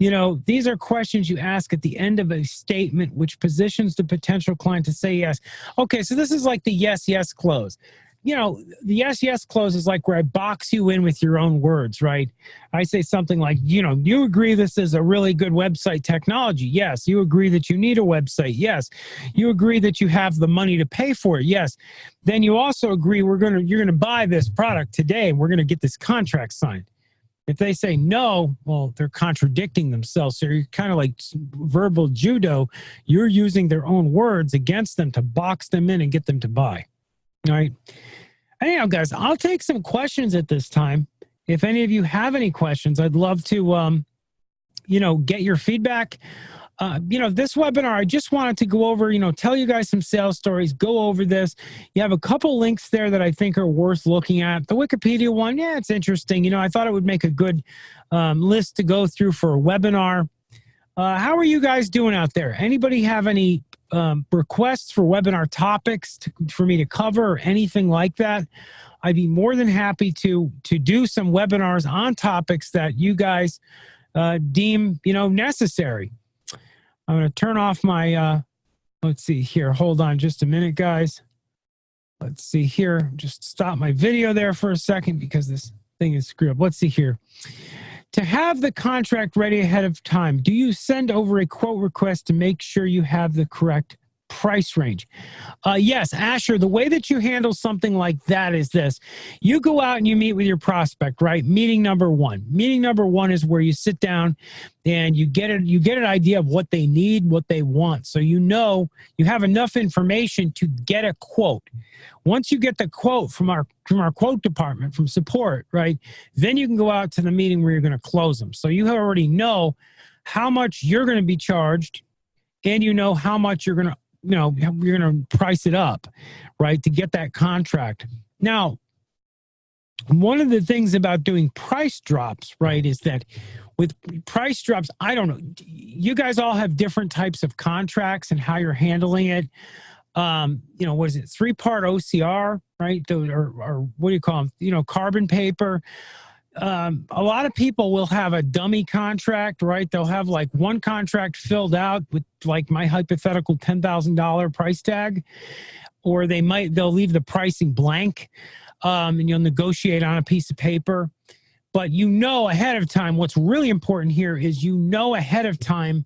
that. These are questions you ask at the end of a statement, which positions the potential client to say yes. Okay, so this is like the yes, yes close. The yes, yes close is like where I box you in with your own words, right? I say something like, you agree this is a really good website technology? Yes. You agree that you need a website? Yes. You agree that you have the money to pay for it? Yes. Then you also agree you're going to buy this product today, and we're going to get this contract signed. If they say no, well, they're contradicting themselves. So you're kind of like verbal judo. You're using their own words against them to box them in and get them to buy. All right. Anyhow, guys, I'll take some questions at this time. If any of you have any questions, I'd love to, get your feedback. This webinar, I just wanted to go over, tell you guys some sales stories, go over this. You have a couple links there that I think are worth looking at. The Wikipedia one, yeah, it's interesting. I thought it would make a good list to go through for a webinar. How are you guys doing out there? Anybody have any requests for webinar topics for me to cover or anything like that? I'd be more than happy to do some webinars on topics that you guys deem necessary. I'm going to turn off my let's see here. Hold on just a minute, guys. Let's see here. Just stop my video there for a second because this thing is screwed up. Let's see here. To have the contract ready ahead of time, do you send over a quote request to make sure you have the correct price range. Yes, Asher, the way that you handle something like that is this. You go out and you meet with your prospect, right? Meeting number one. Meeting number one is where you sit down and you get an idea of what they need, what they want. So you know you have enough information to get a quote. Once you get the quote from our quote department, from support, right? Then you can go out to the meeting where you're going to close them. So you already know how much you're going to be charged, and you know how much you're going to, you're going to price it up, right, to get that contract. Now, one of the things about doing price drops, right, is that with price drops, I don't know, you guys all have different types of contracts and how you're handling it. What is it? 3-part OCR, right? Or what do you call them? Carbon paper. A lot of people will have a dummy contract, right? They'll have like one contract filled out with like my hypothetical $10,000 price tag, or they'll leave the pricing blank, and you'll negotiate on a piece of paper. But ahead of time, what's really important here is ahead of time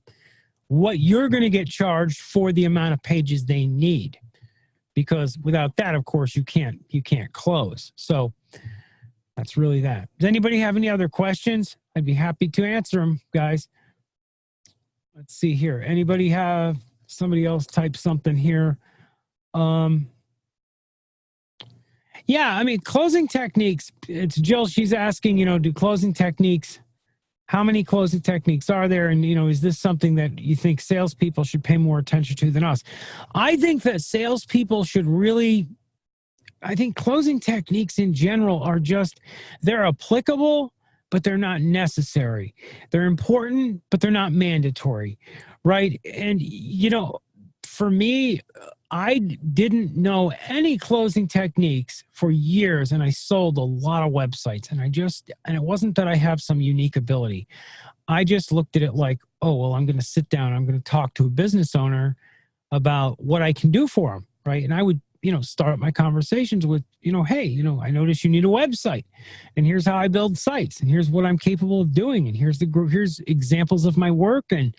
what you're going to get charged for the amount of pages they need, because without that, of course, you can't close. So that's really that. Does anybody have any other questions? I'd be happy to answer them, guys. Let's see here. Anybody have somebody else type something here? Yeah, I mean, closing techniques. It's Jill. She's asking, do closing techniques, how many closing techniques are there? And, is this something that you think salespeople should pay more attention to than us? I think that salespeople should really, I think closing techniques in general they're applicable, but they're not necessary. They're important, but they're not mandatory, right? And, for me, I didn't know any closing techniques for years, and I sold a lot of websites, and it wasn't that I have some unique ability. I just looked at it like, oh, well, I'm going to sit down, I'm going to talk to a business owner about what I can do for them, right? And I would, start my conversations with, hey, I noticed you need a website, and here's how I build sites, and here's what I'm capable of doing, and here's examples of my work, and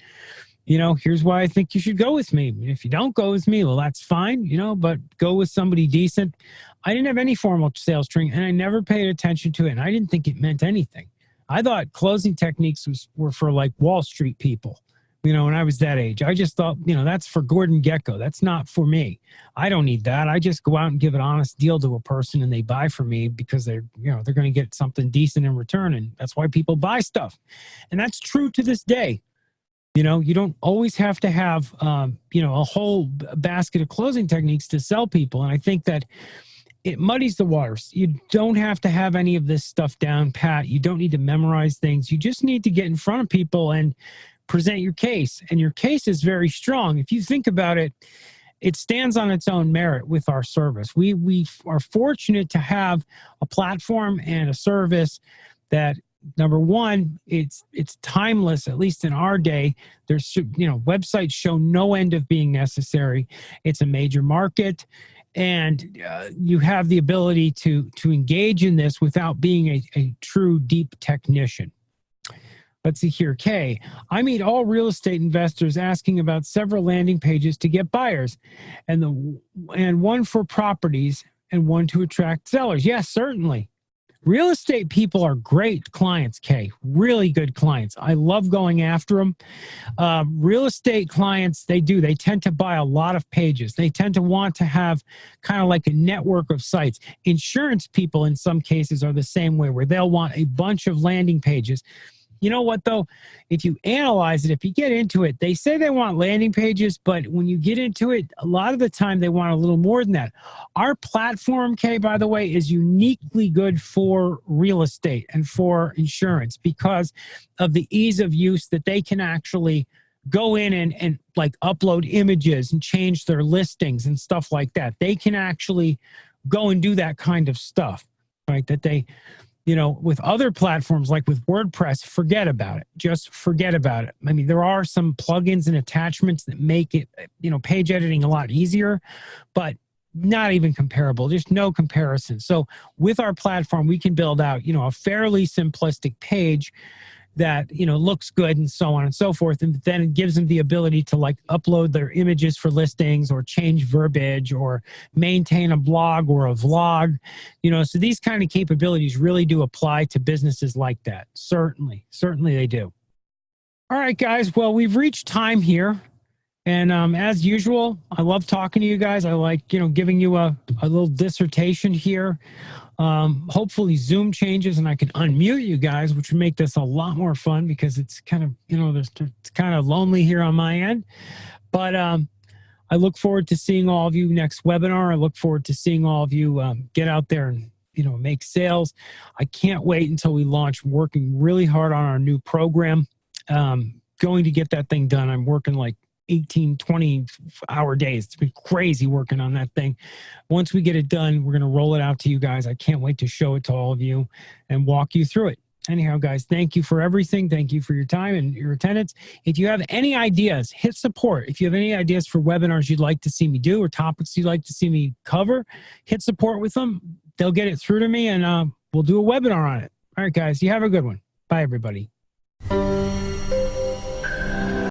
here's why I think you should go with me. If you don't go with me, well, that's fine, but go with somebody decent. I didn't have any formal sales training, and I never paid attention to it, and I didn't think it meant anything. I thought closing techniques were for like Wall Street people, when I was that age. I just thought, that's for Gordon Gekko. That's not for me. I don't need that. I just go out and give an honest deal to a person, and they buy from me because they're going to get something decent in return, and that's why people buy stuff. And that's true to this day. You don't always have to have, a whole basket of closing techniques to sell people. And I think that it muddies the waters. You don't have to have any of this stuff down pat. You don't need to memorize things. You just need to get in front of people and present your case. And your case is very strong. If you think about it, it stands on its own merit with our service. We are fortunate to have a platform and a service that, number one, it's timeless, at least in our day. There's, websites show no end of being necessary. It's a major market, and you have the ability to engage in this without being a true deep technician. Let's see here. Kay, I meet all real estate investors asking about several landing pages to get buyers, and one for properties and one to attract sellers. Yes, certainly. Real estate people are great clients, Kay, really good clients. I love going after them. Real estate clients, they tend to buy a lot of pages. They tend to want to have kind of like a network of sites. Insurance people in some cases are the same way, where they'll want a bunch of landing pages. You know what, though? If you analyze it, if you get into it, they say they want landing pages, but when you get into it, a lot of the time they want a little more than that. Our platform, Kay, by the way, is uniquely good for real estate and for insurance because of the ease of use that they can actually go in and like upload images and change their listings and stuff like that. They can actually go and do that kind of stuff, right? That they... with other platforms like with WordPress, forget about it. Just forget about it. I mean, there are some plugins and attachments that make it, page editing a lot easier, but not even comparable. Just no comparison. So with our platform, we can build out, a fairly simplistic page that, you know, looks good and so on and so forth. And then it gives them the ability to like upload their images for listings or change verbiage or maintain a blog or a vlog, you know, so these kind of capabilities really do apply to businesses like that. Certainly they do. All right, guys. Well, we've reached time here. And as usual, I love talking to you guys. I like, you know, giving you a little dissertation here. Hopefully Zoom changes and I can unmute you guys, which would make this a lot more fun because it's kind of, you know, it's kind of lonely here on my end. But I look forward to seeing all of you next webinar. I look forward to seeing all of you get out there and, you know, make sales. I can't wait until we launch. I'm working really hard on our new program. Going to get that thing done. I'm working like 18, 20-hour days. It's been crazy working on that thing. Once we get it done, we're going to roll it out to you guys. I can't wait to show it to all of you and walk you through it. Anyhow, guys, thank you for everything. Thank you for your time and your attendance. If you have any ideas, hit support. If you have any ideas for webinars you'd like to see me do or topics you'd like to see me cover, hit support with them. They'll get it through to me and we'll do a webinar on it. All right, guys, you have a good one. Bye, everybody.